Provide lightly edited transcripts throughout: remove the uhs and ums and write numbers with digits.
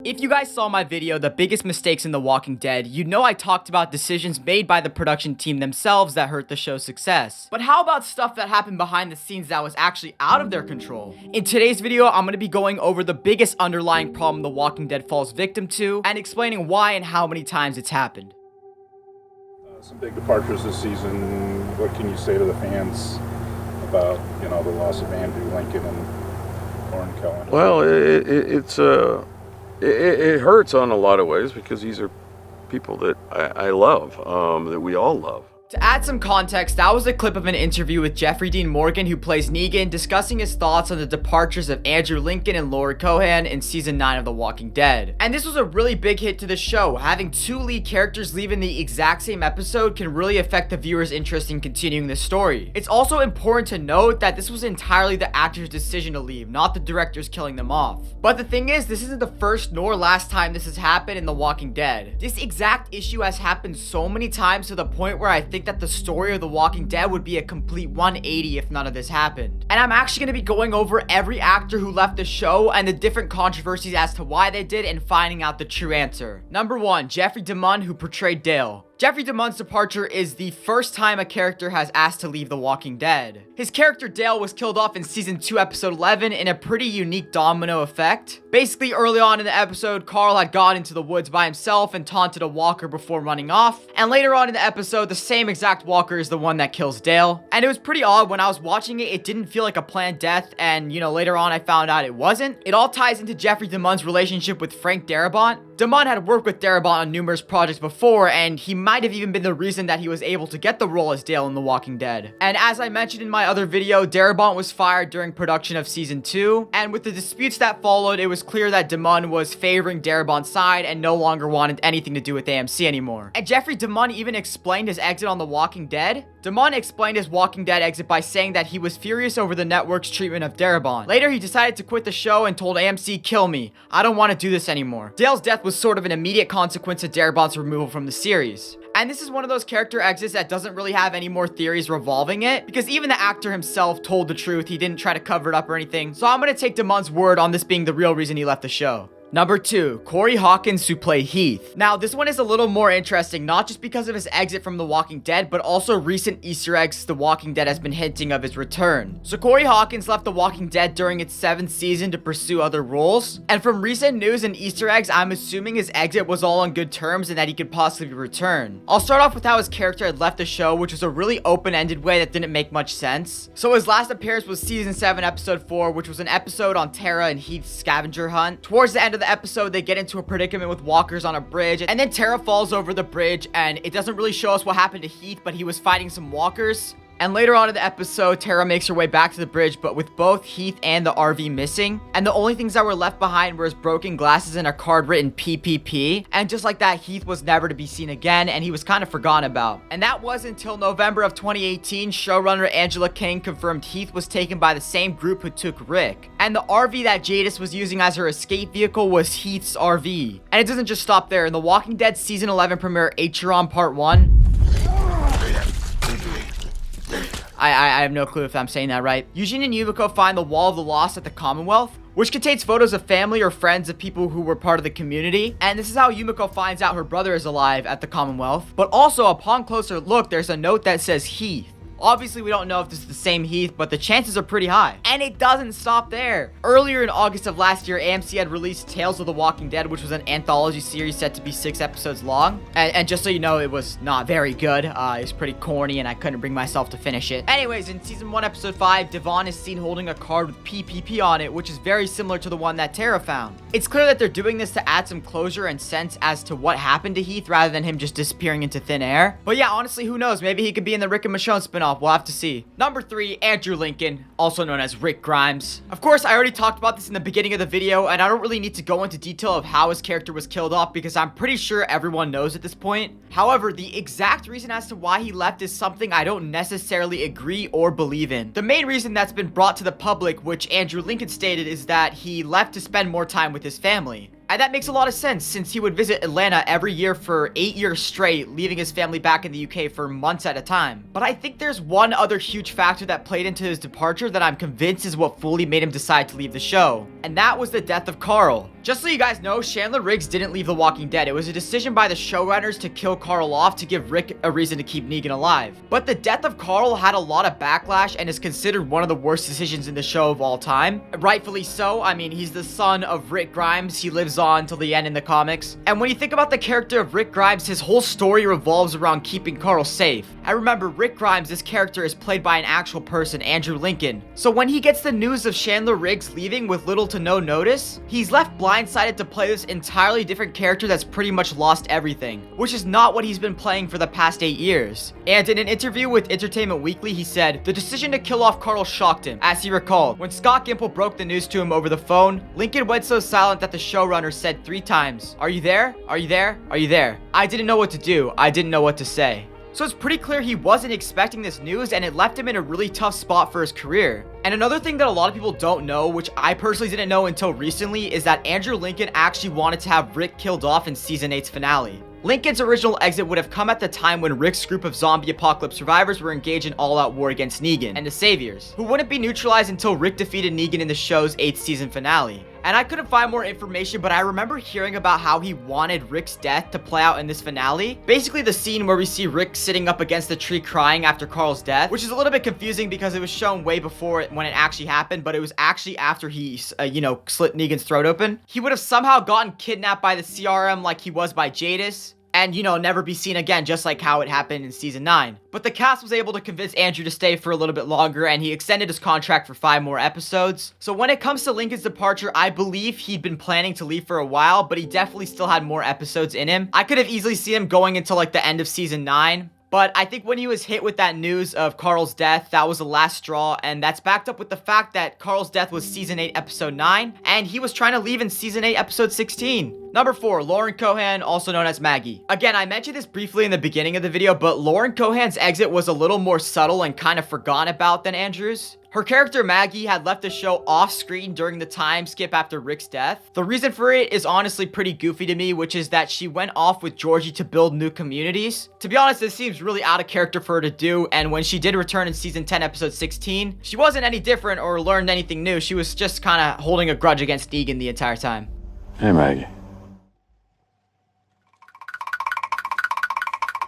If you guys saw my video, The Biggest Mistakes in The Walking Dead, you know I talked about decisions made by the production team themselves that hurt the show's success. But how about stuff that happened behind the scenes that was actually out of their control? In today's video, I'm going to be going over the biggest underlying problem The Walking Dead falls victim to, and explaining why and how many times it's happened. Some big departures this season. What can you say to the fans about, the loss of Andrew Lincoln and Lauren Cohan? Well, it hurts on a lot of ways because these are people that I love, that we all love. To add some context, that was a clip of an interview with Jeffrey Dean Morgan, who plays Negan, discussing his thoughts on the departures of Andrew Lincoln and Lauren Cohan in season 9 of The Walking Dead. And this was a really big hit to the show. Having two lead characters leave in the exact same episode can really affect the viewer's interest in continuing the story. It's also important to note that this was entirely the actor's decision to leave, not the director's killing them off. But the thing is, this isn't the first nor last time this has happened in The Walking Dead. This exact issue has happened so many times to the point where I think that the story of The Walking Dead would be a complete 180 if none of this happened. And I'm actually going to be going over every actor who left the show and the different controversies as to why they did and finding out the true answer. Number 1, Jeffrey Damon, who portrayed Dale. Jeffrey Damon's departure is the first time a character has asked to leave The Walking Dead. His character Dale was killed off in season 2 episode 11 in a pretty unique domino effect. Basically, early on in the episode, Carl had gone into the woods by himself and taunted a walker before running off, and later on in the episode, the same exact walker is the one that kills Dale. And it was pretty odd. When I was watching it, it didn't feel like a planned death, and later on I found out it wasn't. It all ties into Jeffrey Damon's relationship with Frank Darabont. Damon had worked with Darabont on numerous projects before, and he might have even been the reason that he was able to get the role as Dale in The Walking Dead. And as I mentioned in my other video, Darabont was fired during production of season 2, and with the disputes that followed, it was clear that Damon was favoring Darabont's side and no longer wanted anything to do with AMC anymore. And Jeffrey Damon even explained his exit on The Walking Dead. Damon explained his Walking Dead exit by saying that he was furious over the network's treatment of Darabont. Later, he decided to quit the show and told AMC, "Kill me. I don't want to do this anymore." Dale's death was sort of an immediate consequence of Darabont's removal from the series. And this is one of those character exits that doesn't really have any more theories revolving it, because even the actor himself told the truth. He didn't try to cover it up or anything. So I'm going to take Damon's word on this being the real reason he left the show. Number 2, Corey Hawkins, who played Heath. Now, this one is a little more interesting, not just because of his exit from The Walking Dead, but also recent Easter eggs The Walking Dead has been hinting of his return. So Corey Hawkins left The Walking Dead during its 7th season to pursue other roles, and from recent news and Easter eggs, I'm assuming his exit was all on good terms and that he could possibly return. I'll start off with how his character had left the show, which was a really open-ended way that didn't make much sense. So his last appearance was season 7, episode 4, which was an episode on Tara and Heath's scavenger hunt. Towards the end of the episode, they get into a predicament with walkers on a bridge, and then Tara falls over the bridge, and it doesn't really show us what happened to Heath, but he was fighting some walkers. And later on in the episode, Tara makes her way back to the bridge, but with both Heath and the RV missing. And the only things that were left behind were his broken glasses and a card written PPP. And just like that, Heath was never to be seen again, and he was kind of forgotten about. And that was until November of 2018, showrunner Angela Kang confirmed Heath was taken by the same group who took Rick. And the RV that Jadis was using as her escape vehicle was Heath's RV. And it doesn't just stop there. In The Walking Dead Season 11 premiere, Acheron Part 1, I have no clue if I'm saying that right. Eugene and Yumiko find the Wall of the Lost at the Commonwealth, which contains photos of family or friends of people who were part of the community. And this is how Yumiko finds out her brother is alive at the Commonwealth. But also, upon closer look, there's a note that says Heath. Obviously, we don't know if this is the same Heath, but the chances are pretty high. And it doesn't stop there. Earlier in August of last year, AMC had released Tales of the Walking Dead, which was an anthology series set to be 6 episodes long. And just so you know, it was not very good. It was pretty corny, and I couldn't bring myself to finish it. Anyways, in season 1, episode 5, Devon is seen holding a card with PPP on it, which is very similar to the one that Tara found. It's clear that they're doing this to add some closure and sense as to what happened to Heath, rather than him just disappearing into thin air. But yeah, honestly, who knows? Maybe he could be in the Rick and Michonne spinoff. We'll have to see. Number 3, Andrew Lincoln, also known as Rick Grimes. Of course, I already talked about this in the beginning of the video, and I don't really need to go into detail of how his character was killed off because I'm pretty sure everyone knows at this point. However, the exact reason as to why he left is something I don't necessarily agree or believe in. The main reason that's been brought to the public, which Andrew Lincoln stated, is that he left to spend more time with his family. And that makes a lot of sense since he would visit Atlanta every year for 8 years straight, leaving his family back in the UK for months at a time. But I think there's one other huge factor that played into his departure that I'm convinced is what fully made him decide to leave the show. And that was the death of Carl. Just so you guys know, Chandler Riggs didn't leave The Walking Dead. It was a decision by the showrunners to kill Carl off to give Rick a reason to keep Negan alive. But the death of Carl had a lot of backlash and is considered one of the worst decisions in the show of all time. Rightfully so. I mean, he's the son of Rick Grimes. He lives on till the end in the comics. And when you think about the character of Rick Grimes, his whole story revolves around keeping Carl safe. And remember, Rick Grimes, this character, is played by an actual person, Andrew Lincoln. So when he gets the news of Chandler Riggs leaving with little to no notice, he's left blindsided to play this entirely different character that's pretty much lost everything, which is not what he's been playing for the past 8 years. And in an interview with Entertainment Weekly, he said, the decision to kill off Carl shocked him. As he recalled, when Scott Gimple broke the news to him over the phone, Lincoln went so silent that the showrunner said 3 times, "Are you there? Are you there? Are you there?" I didn't know what to do. I didn't know what to say. So it's pretty clear he wasn't expecting this news, and it left him in a really tough spot for his career. And another thing that a lot of people don't know, which I personally didn't know until recently, is that Andrew Lincoln actually wanted to have Rick killed off in Season 8's finale. Lincoln's original exit would have come at the time when Rick's group of zombie apocalypse survivors were engaged in all-out war against Negan and the Saviors, who wouldn't be neutralized until Rick defeated Negan in the show's 8th season finale. And I couldn't find more information, but I remember hearing about how he wanted Rick's death to play out in this finale. Basically the scene where we see Rick sitting up against the tree crying after Carl's death, which is a little bit confusing because it was shown way before when it actually happened, but it was actually after he, slit Negan's throat open. He would have somehow gotten kidnapped by the CRM like he was by Jadis, and, never be seen again, just like how it happened in Season 9. But the cast was able to convince Andrew to stay for a little bit longer, and he extended his contract for 5 more episodes. So when it comes to Lincoln's departure, I believe he'd been planning to leave for a while, but he definitely still had more episodes in him. I could have easily seen him going until like the end of Season 9. But I think when he was hit with that news of Carl's death, that was the last straw, and that's backed up with the fact that Carl's death was Season 8, Episode 9, and he was trying to leave in Season 8, Episode 16. Number 4, Lauren Cohan, also known as Maggie. Again, I mentioned this briefly in the beginning of the video, but Lauren Cohan's exit was a little more subtle and kind of forgotten about than Andrew's. Her character Maggie had left the show off screen during the time skip after Rick's death. The reason for it is honestly pretty goofy to me, which is that she went off with Georgie to build new communities. To be honest, this seems really out of character for her to do, and when she did return in Season 10, Episode 16, she wasn't any different or learned anything new. She was just kind of holding a grudge against Negan the entire time. Hey, Maggie.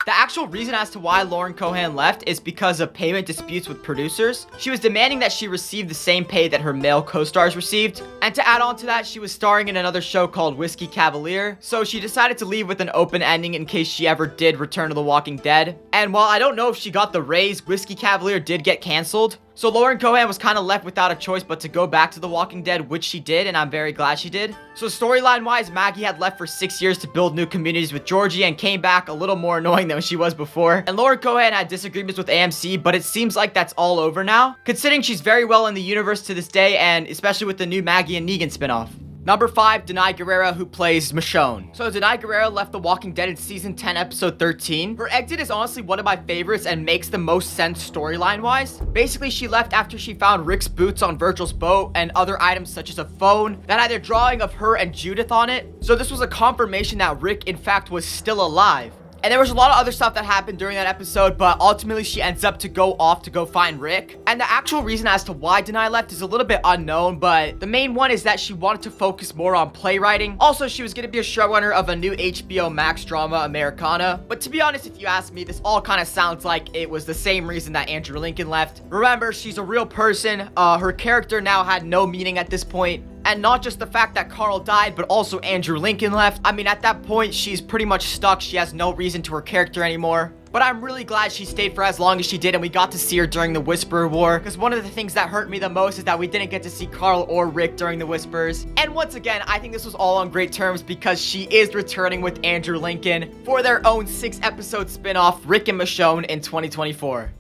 The actual reason as to why Lauren Cohan left is because of payment disputes with producers. She was demanding that she receive the same pay that her male co-stars received. And to add on to that, she was starring in another show called Whiskey Cavalier. So she decided to leave with an open ending in case she ever did return to The Walking Dead. And while I don't know if she got the raise, Whiskey Cavalier did get canceled. So Lauren Cohan was kind of left without a choice but to go back to The Walking Dead, which she did, and I'm very glad she did. So storyline-wise, Maggie had left for 6 years to build new communities with Georgie and came back a little more annoying than she was before. And Lauren Cohan had disagreements with AMC, but it seems like that's all over now, considering she's very well in the universe to this day, and especially with the new Maggie and Negan spinoff. Number 5, Diane Guerrero, who plays Michonne. So Diane Guerrero left The Walking Dead in Season 10, Episode 13. Her exit is honestly one of my favorites and makes the most sense storyline-wise. Basically, she left after she found Rick's boots on Virgil's boat and other items such as a phone that had a drawing of her and Judith on it. So this was a confirmation that Rick, in fact, was still alive. And there was a lot of other stuff that happened during that episode, but ultimately she ends up to go off to go find Rick. And the actual reason as to why Denai left is a little bit unknown, but the main one is that she wanted to focus more on playwriting. Also, she was going to be a showrunner of a new HBO Max drama, Americana. But to be honest, if you ask me, this all kind of sounds like it was the same reason that Andrew Lincoln left. Remember, she's a real person. Her character now had no meaning at this point. And not just the fact that Carl died, but also Andrew Lincoln left. I mean, at that point, she's pretty much stuck. She has no reason to her character anymore. But I'm really glad she stayed for as long as she did, and we got to see her during the Whisperer War. Because one of the things that hurt me the most is that we didn't get to see Carl or Rick during the Whispers. And once again, I think this was all on great terms because she is returning with Andrew Lincoln for their own 6-episode spinoff, Rick and Michonne, in 2024.